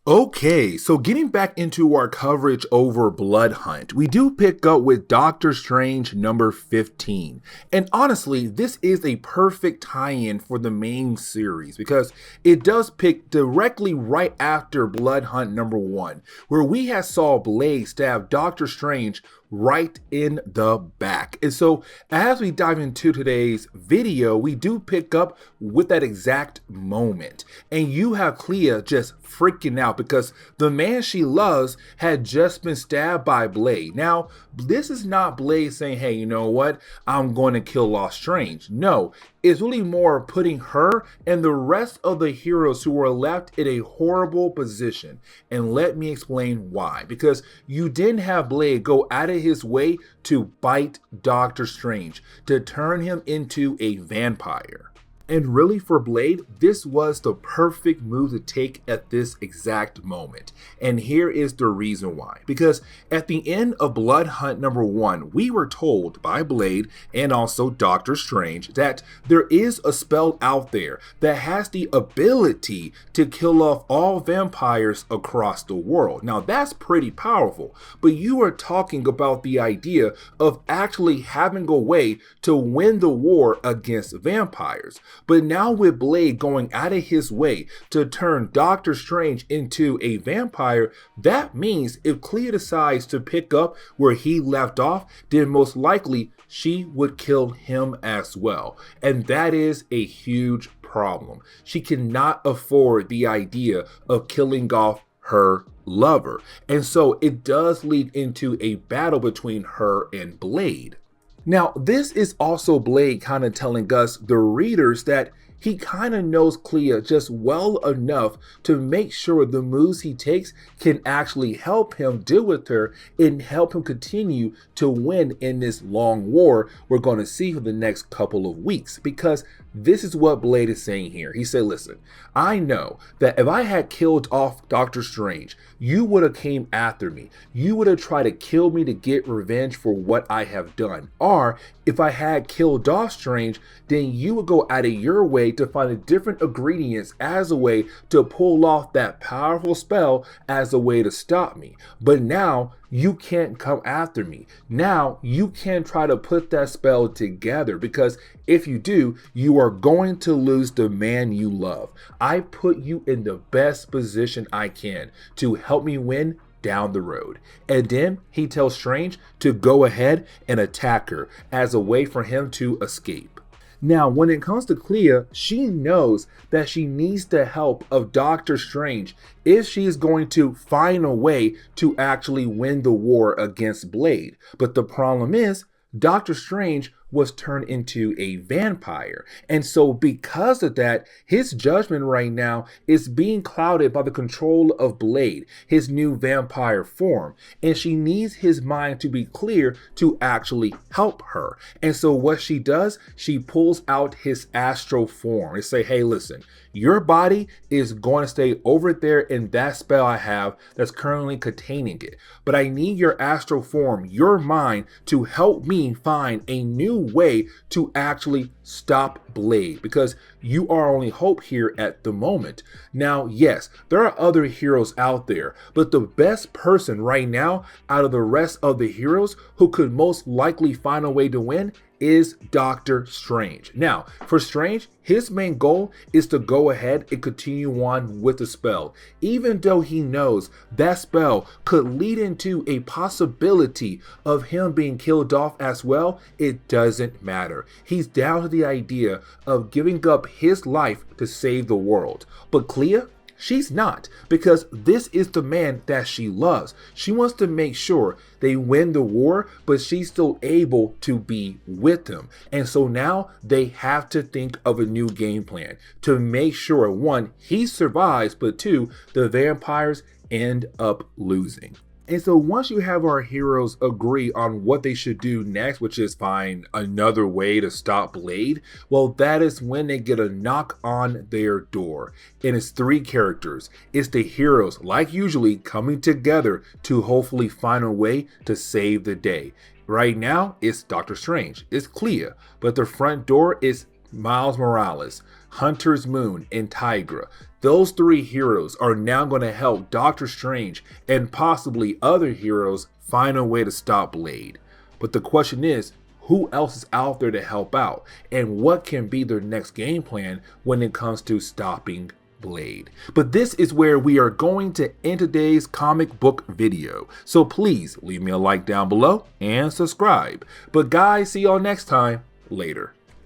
Okay, so getting back into our coverage over Blood Hunt, we do pick up with Doctor Strange number 15. And honestly, this is a perfect tie-in for the main series because it does pick directly right after Blood Hunt number 1, where we had saw Blade stab Doctor Strange right in the back. And so as we dive into today's video, we do pick up with that exact moment. And you have Clea just freaking out because the man she loves had just been stabbed by Blade. Now, this is not Blade saying, hey, you know what? I'm going to kill Lost Strange. No, it's really more putting her and the rest of the heroes who are left in a horrible position. And let me explain why. Because you didn't have Blade go out of his way to bite Doctor Strange, to turn him into a vampire. And really for Blade, this was the perfect move to take at this exact moment. And here is the reason why. Because at the end of Blood Hunt number 1, we were told by Blade and also Doctor Strange that there is a spell out there that has the ability to kill off all vampires across the world. Now that's pretty powerful, but you are talking about the idea of actually having a way to win the war against vampires. But now with Blade going out of his way to turn Doctor Strange into a vampire, that means if Clea decides to pick up where he left off, then most likely she would kill him as well. And that is a huge problem. She cannot afford the idea of killing off her lover. And so it does lead into a battle between her and Blade. Now, this is also Blade kind of telling us, the readers, that he kind of knows Clea just well enough to make sure the moves he takes can actually help him deal with her and help him continue to win in this long war we're going to see for the next couple of weeks. Because this is what Blade is saying here. He said, listen, I know that if I had killed off Doctor Strange, you would have came after me. You would have tried to kill me to get revenge for what I have done. Or if I had killed off Strange, then you would go out of your way to find the different ingredients as a way to pull off that powerful spell as a way to stop me. But now you can't come after me. Now you can't try to put that spell together, because if you do, you are going to lose the man you love. I put you in the best position I can to help me win down the road. And then he tells Strange to go ahead and attack her as a way for him to escape. Now, when it comes to Clea, she knows that she needs the help of Doctor Strange if she is going to find a way to actually win the war against Blade. But the problem is, Doctor Strange was turned into a vampire. And so because of that, his judgment right now is being clouded by the control of Blade, his new vampire form. And she needs his mind to be clear to actually help her. And so what she does, she pulls out his astral form and say, hey, listen, your body is going to stay over there in that spell I have that's currently containing it. But I need your astral form, your mind, to help me find a new way to actually stop Blade, because you are our only hope here at the moment. Now, yes, there are other heroes out there, but the best person right now out of the rest of the heroes who could most likely find a way to win is Doctor Strange. Now, for Strange, his main goal is to go ahead and continue on with the spell, even though he knows that spell could lead into a possibility of him being killed off as well. It doesn't matter. He's down to the idea of giving up his life to save the world. But Clea, she's not, because this is the man that she loves. She wants to make sure they win the war, but she's still able to be with them. And so now they have to think of a new game plan to make sure, one, he survives, but two, the vampires end up losing. And so once you have our heroes agree on what they should do next, which is find another way to stop Blade, well, that is when they get a knock on their door. And it's three characters. It's the heroes, like usually, coming together to hopefully find a way to save the day. Right now, it's Doctor Strange, it's Clea, but the front door is Miles Morales, Hunter's Moon, and Tigra. those three heroes are now going to help Doctor Strange and possibly other heroes find a way to stop Blade. But the question is, who else is out there to help out? And what can be their next game plan when it comes to stopping Blade? But this is where we are going to end today's comic book video. So please leave me a like down below and subscribe. But guys, see y'all next time. Later.